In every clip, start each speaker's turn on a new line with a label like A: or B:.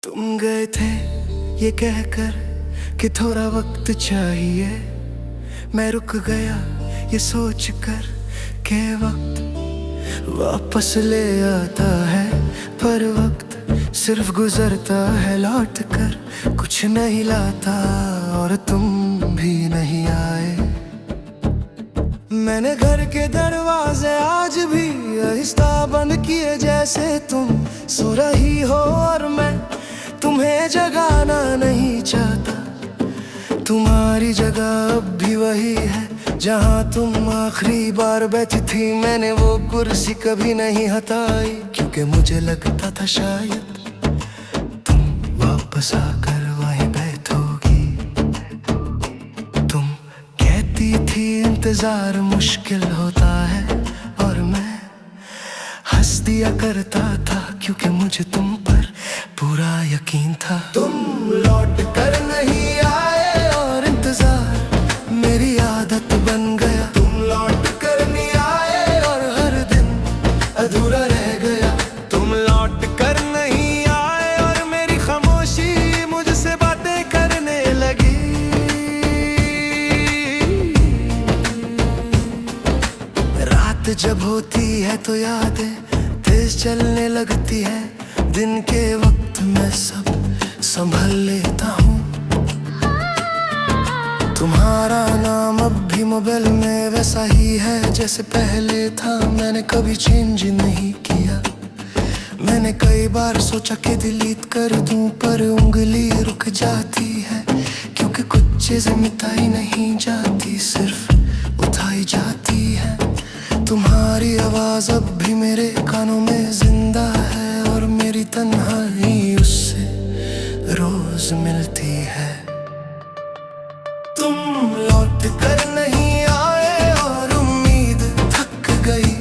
A: तुम गए थे ये कहकर कि थोड़ा वक्त चाहिए। मैं रुक गया ये सोच कर के वक्त वापस ले आता है, पर वक्त सिर्फ गुजरता है लौट कर कुछ नहीं लाता, और तुम भी नहीं आए। मैंने घर के दरवाजे आज भी आहिस्ता बंद किए, जैसे तुम सो रही हो और मैं तुम्हें जगाना नहीं चाहता। तुम्हारी जगह अब भी वही है जहाँ तुम आखिरी बार बैठी थी। मैंने वो कुर्सी कभी नहीं हटाई, क्योंकि मुझे लगता था शायद तुम वापस आकर वहीं बैठोगी। तुम कहती थी इंतजार मुश्किल होता है, और मैं हंस दिया करता था, क्योंकि मुझे तुम पर पूरा यकीन था। तुम लौट कर नहीं आए और इंतजार मेरी आदत बन गया। तुम लौट कर नहीं आए और हर दिन अधूरा रह गया। तुम लौट कर नहीं आए और मेरी खामोशी मुझसे बातें करने लगी। रात जब होती है तो यादें तेज चलने लगती है, दिन के वक्त मैं सब संभल लेता हूँ। तुम्हारा नाम अब भी मोबाइल में वैसा ही है जैसे पहले था, मैंने कभी चेंज नहीं किया। मैंने कई बार सोचा कि डिलीट कर दूं, पर उंगली रुक जाती है, क्योंकि कुछ चीजें मिटाई नहीं जाती, सिर्फ उठाई जाती है। तुम्हारी आवाज अब भी मेरे कानों में जिंदा है, और मेरी तन्हाई उससे रोज मिलती है। तुम लौट कर नहीं आए और उम्मीद थक गई।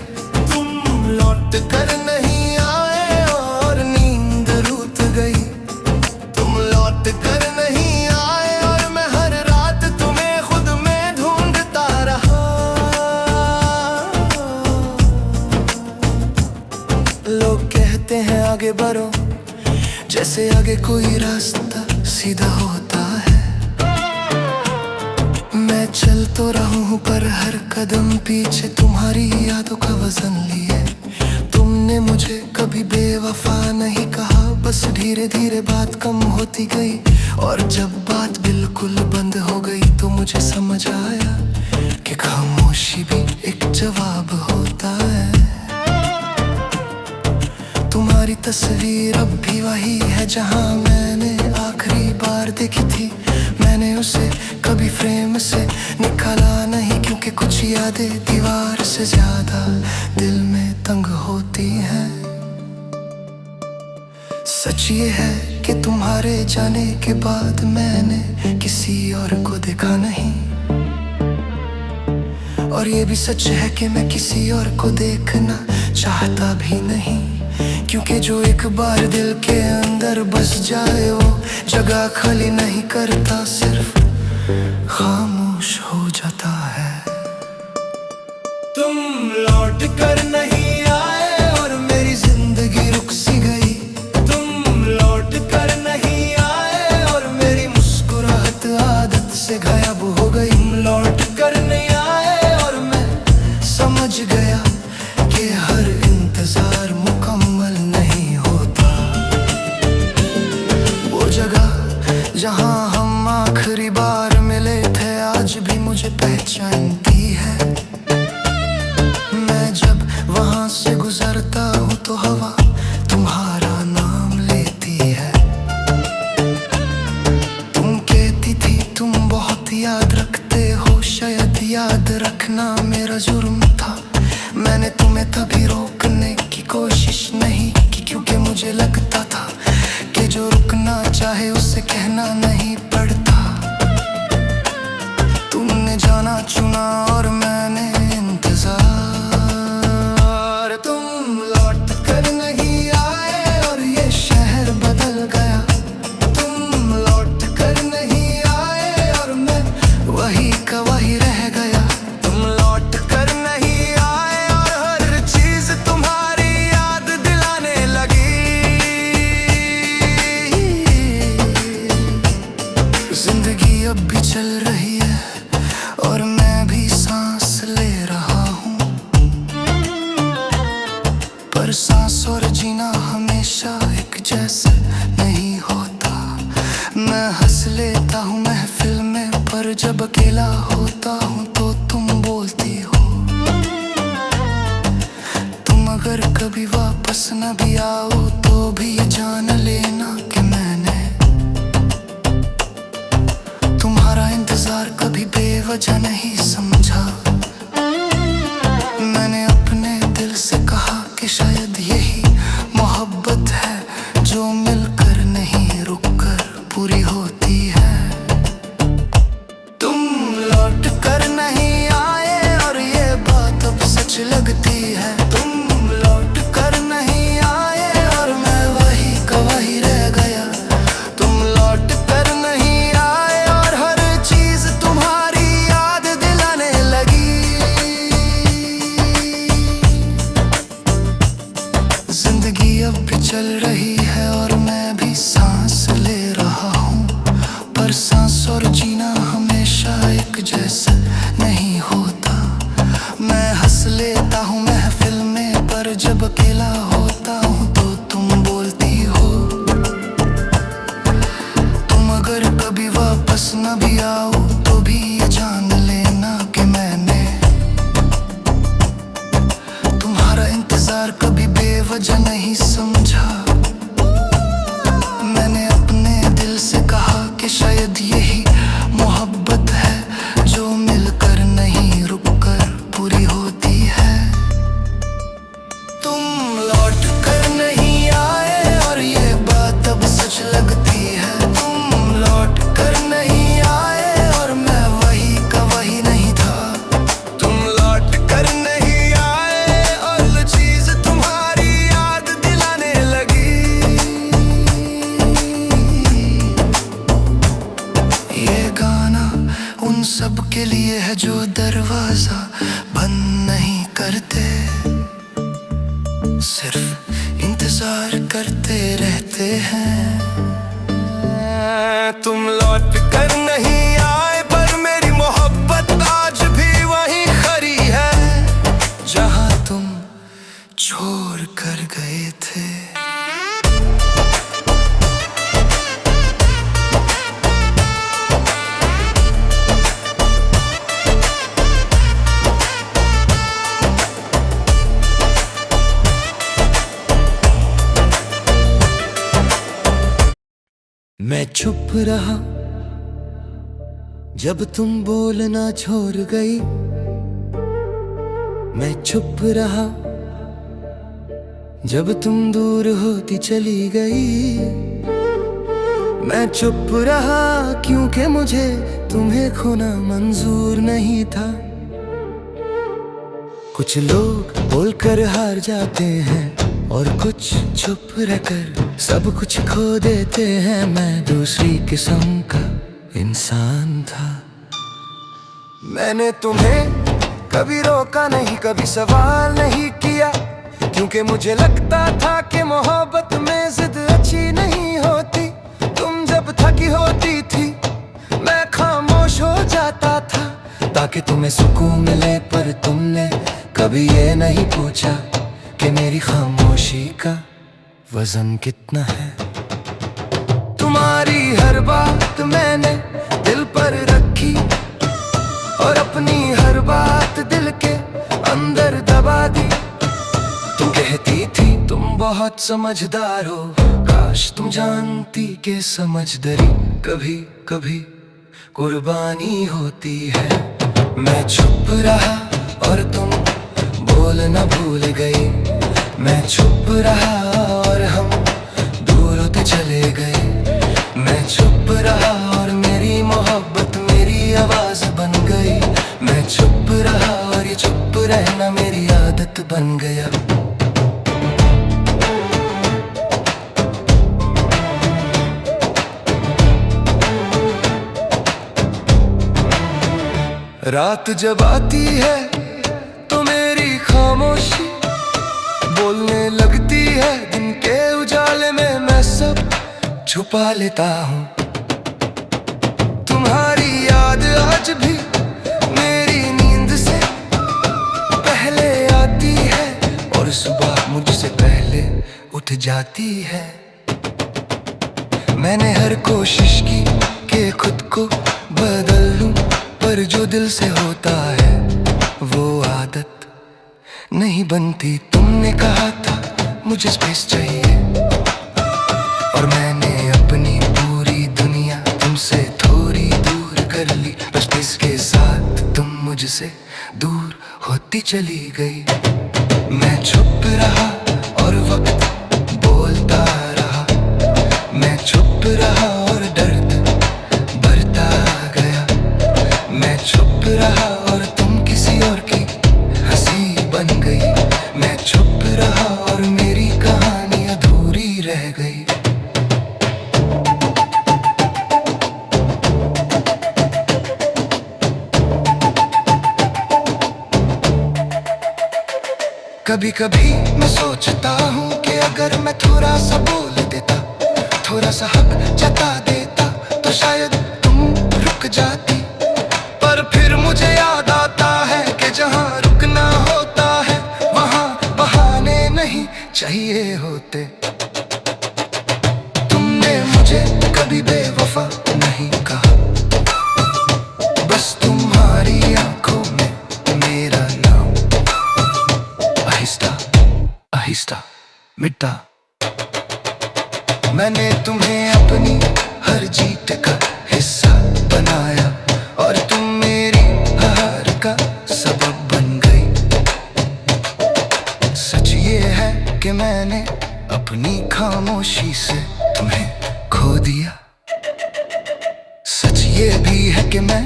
A: तुम लौट कर नहीं आए और नींद रूठ गई। तुम लौट कर नहीं आए और मैं हर रात तुम्हें खुद में ढूंढता रहा। लोग कहते हैं आगे बढ़ो, जैसे आगे कोई रास्ता सीधा होता है। मैं चल तो रहा हूँ, पर हर कदम पीछे तुम्हारी यादों का वजन लिए। तुमने मुझे कभी बेवफा नहीं कहा, बस धीरे धीरे बात कम होती गई। और जब बात बिल्कुल बंद हो गई तो मुझे समझ आया कि खामोशी भी एक जवाब होता है। तुम्हारी तस्वीर अब भी वही है जहाँ मैंने आखिरी बार देखी थी। मैंने उसे कभी फ्रेम से निकाला नहीं, क्योंकि कुछ यादें दीवार से ज्यादा दिल में तंग होती हैं। सच ये है कि तुम्हारे जाने के बाद मैंने किसी और को देखा नहीं, और ये भी सच है कि मैं किसी और को देखना चाहता भी नहीं, क्योंकि जो एक बार दिल के अंदर बस जाए वो जगह खाली नहीं करता, सिर्फ खामोश हो जाता है। तुम लौट कर नहीं आए और मेरी जिंदगी रुक सी गई। तुम लौट कर नहीं आए और मेरी मुस्कुराहट आदत से गायब हो गई। तुम लौट कर नहीं आए और मैं समझ गया कि हर इंतजार मुकम्मल नहीं होता। वो जगह जहाँ हम आखिरी बार मिले थे आज भी मुझे पहचानती है। मैं जब वहाँ से गुजरता हूँ तो हवा तुम्हारा नाम लेती है। तुम कहती थी तुम बहुत याद रखते हो, शायद याद रखना मेरा जुर्म था। मैंने तुम्हें तभी रोकने की कोशिश नहीं की, क्योंकि मुझे लगता था कि जो रुकना चाहे उसे कहना नहीं पड़ता। तुमने जाना चुना और मैंने इंतजार। तुम लौट कर नहीं आए और ये शहर बदल गया। तुम लौट कर नहीं आए और मैं वही का वही रह गया। तुम लौट कर नहीं आए और हर चीज तुम्हारी याद दिलाने लगी। चल रही है और मैं भी सांस ले रहा हूँ, पर सांस और जीना हमेशा एक जैसे नहीं होता। मैं हंस लेता हूँ महफिल में, पर जब अकेला होता हूँ तो तुम बोलती हो। तुम अगर कभी वापस न भी आओ तो भी ये जान लेना कि मैंने तुम्हारा इंतजार कभी बेवजह नहीं समझा। मैंने अपने दिल से कहा कि शायद यही मोहब्बत है जो मिलकर नहीं रुककर पूरी होती है। तुम लौट कर नहीं आए और ये बात अब सच लगती है। तुम लौट कर नहीं आए और मैं वही का वही रह गया। तुम लौट कर नहीं आए और हर चीज तुम्हारी याद दिलाने लगी। जिंदगी अब भी चल रही है और मैं भी सांस ले रहा हूँ, पर सांस और जीना हमेशा एक जैसा नहीं होता। मैं हंस लेता हूँ महफिल में, पर जब अकेला होता हूँ तो तुम बोलती हो। तुम अगर कभी वापस न भी आओ तो भी ये जान लेना कि मैंने तुम्हारा इंतजार कभी बेवजह नहीं समझा। मैंने अपने दिल से कहा कि शायद यही मोहब्बत है जो मिलकर नहीं रुककर पूरी होती है। तुम लौट कर नहीं आए और ये बात अब सच लगती है। तुम लौट कर नहीं आए और मैं वही का वही नहीं था। तुम लौट कर नहीं आए और चीज तुम्हारी याद दिलाने लगी। ये गाना उन सब के लिए है जो दरवाजा बंद नहीं करते, सिर्फ इंतजार करते रहते हैं। तुम लौट कर नहीं आए पर मेरी मोहब्बत आज भी वहीं खड़ी है जहां तुम छोड़ कर गए थे। मैं चुप रहा जब तुम बोलना छोड़ गई। मैं चुप रहा जब तुम दूर होती चली गई। मैं चुप रहा क्योंकि मुझे तुम्हें खोना मंजूर नहीं था। कुछ लोग बोलकर हार जाते हैं और कुछ चुप रहकर सब कुछ खो देते हैं। मैं दूसरी किस्म का इंसान था। मैंने तुम्हें कभी रोका नहीं, कभी सवाल नहीं किया, क्योंकि मुझे लगता था कि मोहब्बत में जिद अच्छी नहीं होती। तुम जब थकी होती थी मैं खामोश हो जाता था ताकि तुम्हें सुकून मिले, पर तुमने कभी ये नहीं पूछा कि मेरी खामोशी का वजन कितना है। तुम्हारी हर बात मैंने दिल पर रखी और अपनी हर बात दिल के अंदर दबा दी। तुम कहती थी तुम बहुत समझदार हो, काश तुम जानती कि समझदारी कभी कभी कुर्बानी होती है। मैं चुप रहा और तुम बोलना भूल गई। मैं चुप रहा और हम दूर होते चले गए। मैं चुप रहा और मेरी मोहब्बत मेरी आवाज बन गई। मैं चुप रहा और ये चुप रहना मेरी आदत बन गया। रात जब आती है तो मेरी खामोशी बोलने लगती है। दिन के उजाले में मैं सब छुपा लेता हूँ। तुम्हारी याद आज भी मेरी नींद से पहले आती है और सुबह मुझसे पहले उठ जाती है। मैंने हर कोशिश की कि खुद को बदल लूं, पर जो दिल से होता है वो आदत नहीं बनती। तुमने कहा था मुझे स्पेस चाहिए और मैंने अपनी पूरी दुनिया तुमसे थोड़ी दूर कर ली, बस इसके साथ तुम मुझसे दूर होती चली गई। मैं चुप रहा और वक्त बोलता रहा, मैं चुप रहा और दर्द बढ़ता गया। मैं चुप रहा और तुम किसी और की हंसी बन गई। मैं चुप रहा और मेरी कहानी अधूरी रह गई। कभी कभी मैं सोचता हूँ कि अगर मैं थोड़ा सा बोल देता, थोड़ा सा हक जता देता, तो शायद तुम रुक जाती। पर फिर मुझे याद आता है कि जहाँ रुकना होता है वहाँ बहाने नहीं चाहिए होते। तुमने मुझे कभी बेवफा नहीं कहा, बस तुम्हारी आंखों में मेरा नाम आहिस्ता आहिस्ता मिटा। मैंने तुम्हें अपनी हर जीत का हिस्सा बनाया और तुम मेरी हार का सबब बन गई। सच ये है कि मैंने अपनी खामोशी से तुम्हें खो दिया। सच ये भी है कि मैं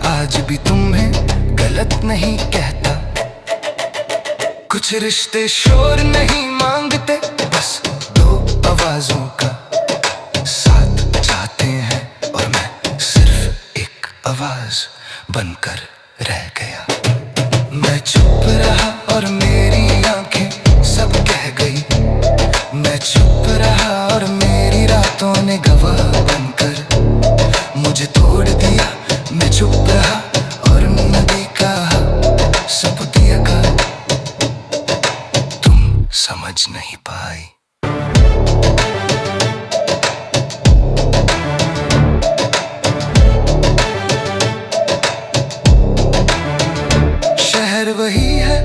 A: आज भी तुम्हें गलत नहीं कहता। कुछ रिश्ते शोर नहीं मांगते, बस दो आवाजों का साथ चाहते हैं और मैं सिर्फ एक आवाज बनकर रह गया। मैं चुप रहा और मेरी आंखें सब कह गई। मैं चुप रहा और मेरी रातों ने गवाह बनकर मुझे तोड़ दिया। मैं चुप रहा और नदी का सब दिया का तुम समझ नहीं पाई। शहर वही है,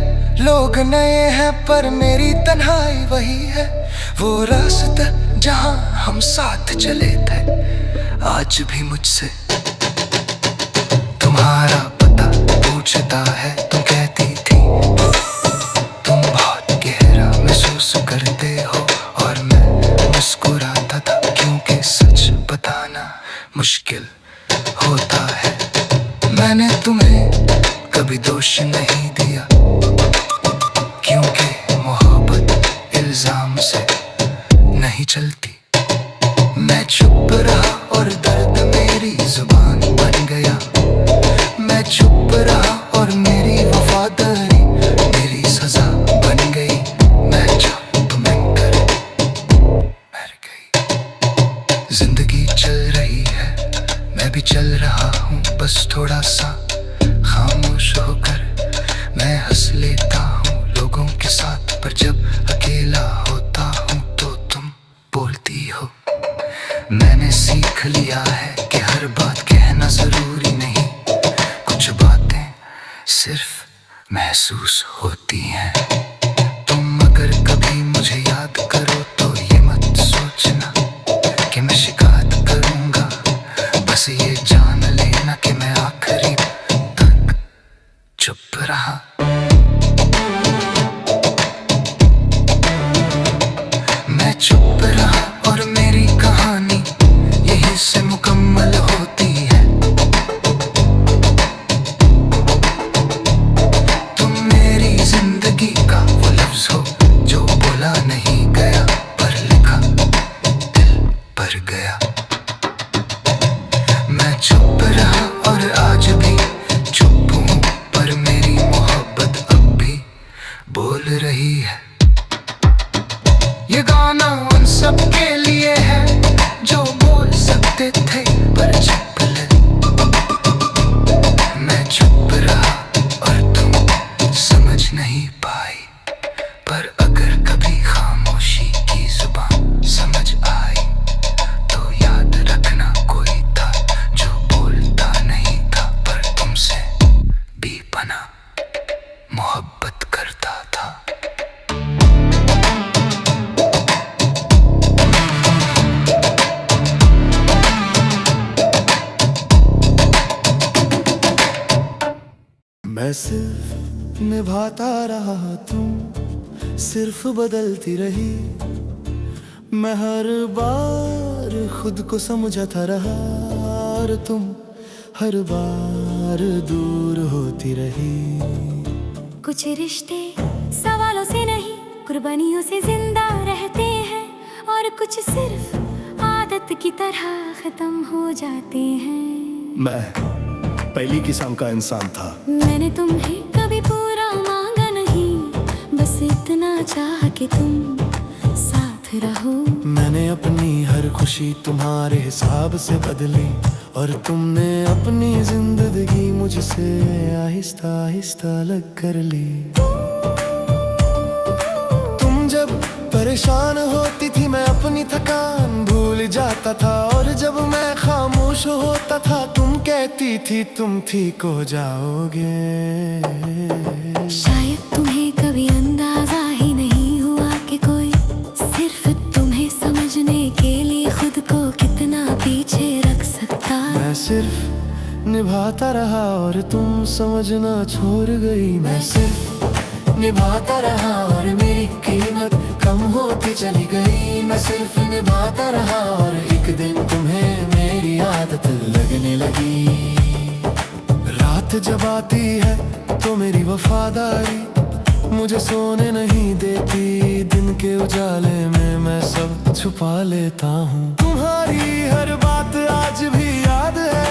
A: लोग नए हैं, पर मेरी तन्हाई वही है। वो रास्ता जहां हम साथ चले थे आज भी मुझसे तुम्हारा पता पूछता है। तुम कहती थी तुम बहुत गहरा महसूस करते हो और मैं मुस्कुराता था, क्योंकि सच बताना मुश्किल होता है। मैंने तुम्हें कभी दोष नहीं दिया, क्योंकि मोहब्बत इल्जाम से नहीं चलती। मैं चुप रहा और दर्द मेरी जुबान बन गया। मैं चुप रहा और मेरी वफादारी मेरी सजा बन गई। मैं चुप कर मर गई। जिंदगी चल रही है, मैं भी चल रहा हूँ, बस थोड़ा सा खामोश होकर मैं हंस लेता हूँ लोगों के साथ। पर जब अकेला होता हूँ तो तुम बोलती हो। मैंने सीख लिया है कि हर बात कहना जरूरी नहीं, कुछ बातें सिर्फ महसूस होती हैं। तुम अगर कभी मुझे याद करो तो ये मत सोचना कि मैं शिकायत करूंगा, बस ये जान लेना कि मैं आखिरी तक चुप रहा। मैं चुप रहा और मेरी कहानी यहीं से मुकम्मल होती है। तुम मेरी जिंदगी का वो लफ्ज हो जो बोला नहीं गया, पर लिखा दिल पर गया। मैं चुप रहा और आज भी चुप हूँ, पर मेरी मोहब्बत अब भी बोल रही है। ये गाना उन सब के लिए है जो बोल सकते थे पर चुप ले। मैं सिर्फ निभाता रहा, तुम सिर्फ बदलती रही। मैं हर बार खुद को समझाता रहा और तुम हर बार दूर होती रही।
B: कुछ रिश्ते सवालों से नहीं कुर्बानियों से जिंदा रहते हैं, और कुछ सिर्फ आदत की तरह खत्म हो जाते हैं।
A: मैं पहली किस्म का इंसान था।
B: मैंने तुम्हें कभी पूरा मांगा नहीं, बस इतना चाहा कि तुम साथ रहो।
A: मैंने अपनी हर खुशी तुम्हारे हिसाब से बदली, और तुमने अपनी जिंदगी मुझसे आहिस्ता आहिस्ता अलग कर ली। तुम जब परेशान होती थी मैं अपनी थकान भूल जाता था, और जब मैं खामोश होता था तुम कहती थी तुम ठीक हो जाओगे।
B: शायद तुम्हें कभी अंदाजा ही नहीं हुआ कि कोई सिर्फ तुम्हें समझने के लिए खुद को कितना पीछे रख सकता।
A: मैं सिर्फ निभाता रहा और तुम समझना छोड़ गई। मैं सिर्फ निभाता रहा और मेरी कीमत कम होती चली गई। मैं सिर्फ निभाता रहा और एक दिन तुम्हें मेरी आदत लगने लगी। रात जब आती है तो मेरी वफादारी मुझे सोने नहीं देती। दिन के उजाले में मैं सब छुपा लेता हूँ। तुम्हारी हर बात आज भी याद है,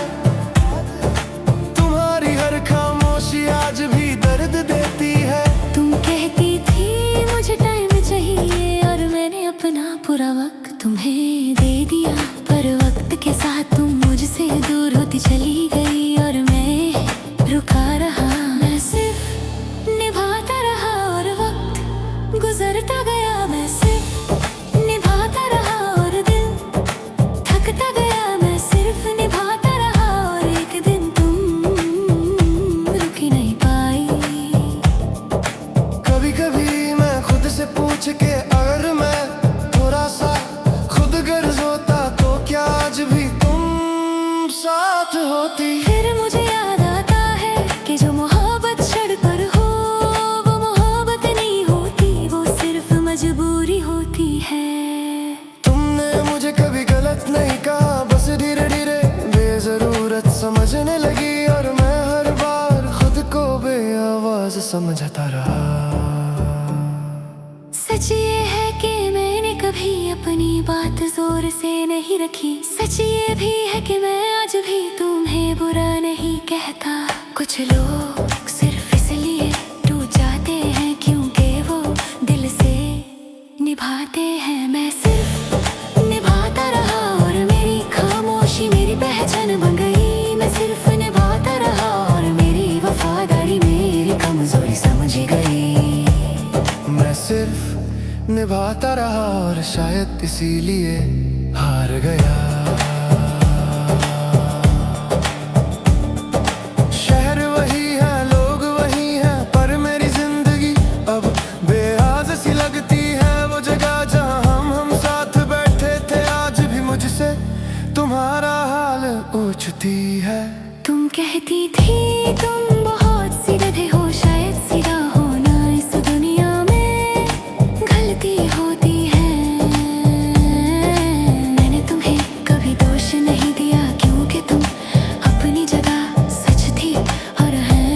A: तुम्हारी हर खामोशी आज भी दर्द देती है।
B: तुम कहती थी मुझे टाइम चाहिए, और मैंने अपना पूरा वक्त तुम्हें दे दिया, पर वक्त के साथ तुम मुझसे दूर होती चली गई और मैं रुका रहा। मैं सिर्फ निभाता रहा और वक्त गुजरता गया। मैं सिर्फ निभाता रहा और दिल थकता गया। मैं सिर्फ निभाता रहा और एक दिन तुम रुक ही नहीं पाई।
A: कभी कभी मैं खुद से पूछ के अगर मैं थोड़ा सा खुद गर्ज होता तो क्या आज भी तुम साथ होती।
B: फिर मुझे याद आता है कि जो मोहब्बत छड़ पर हो वो मोहब्बत नहीं होती, वो सिर्फ मजबूरी होती है।
A: तुमने मुझे कभी गलत नहीं कहा, बस धीरे धीरे बेजरूरत समझने लगी, और मैं हर बार खुद को बेआवाज समझता रहा।
B: सच ये है कि मैंने कभी अपनी बात जोर से नहीं रखी। सच ये भी है कि मैं आज भी तुम्हें बुरा नहीं कहता। कुछ लोग सिर्फ इसलिए टूट जाते हैं क्योंकि वो दिल से निभाते हैं। मैं सिर्फ निभाता रहा और मेरी खामोशी मेरी पहचान बन गई। मैं सिर्फ निभाता रहा और मेरी वफादारी मेरी कमजोरी समझ गई।
A: मैं सिर्फ निभाता रहा और शायद इसीलिए हार गया। शहर वही है, लोग वही हैं, पर मेरी जिंदगी अब बेआज़ सी लगती है। वो जगह जहाँ हम साथ बैठे थे आज भी मुझसे तुम्हारा हाल पूछती है।
B: तुम कहती थी तुम बहुत सी गधे हो, शायद सीधा होना इस दुनिया में गलती होती है। मैंने तुम्हें कभी दोष नहीं दिया क्योंकि तुम अपनी जगह सच थी और है।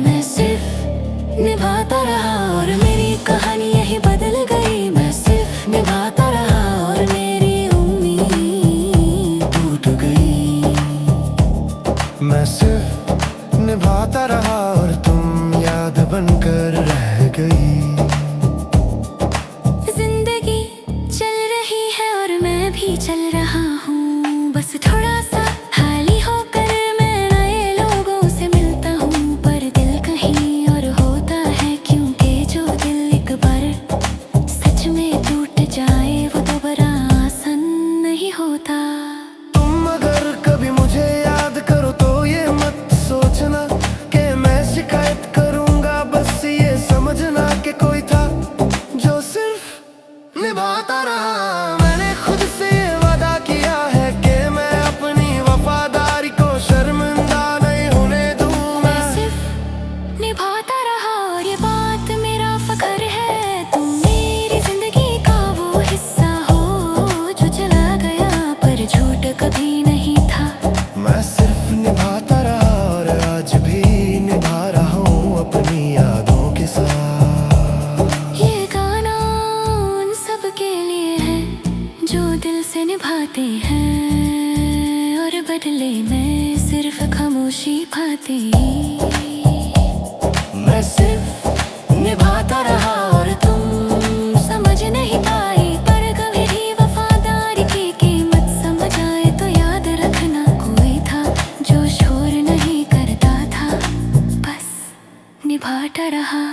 B: मैं सिर्फ निभाता रहा और मेरी कहानी यही बदल गई। मैं सिर्फ निभाता रहा और मेरी उम्मीद टूट गई।
A: मैं सिर्फ निभाता रहा और तुम याद बनकर रह गई।
B: जिंदगी चल रही है और मैं भी चल रहा हूँ, बस थोड़ा सा खाली होकर मैं नए लोगों से मिलता हूँ। पर दिल कहीं और होता है क्योंकि जो दिल एक बार सच में टूट जाए वो दोबारा आसान नहीं होता।
A: तुम अगर कभी मुझे याद करो तो ये मत सोचना कि मैं शिकायत करूंगा। बस ये समझना कि कोई था जो सिर्फ निभाता रहा। मैंने खुद से ये वादा किया है कि मैं अपनी वफादारी को शर्मिंदा नहीं होने दूं। मैं
B: सिर्फ बदले मैं सिर्फ खामोशी पाती,
A: मैं सिर्फ निभाता रहा और
B: तुम समझ नहीं पाई। पर कभी भी वफादारी की कीमत समझ आए तो याद रखना, कोई था जो शोर नहीं करता था, बस निभाता रहा।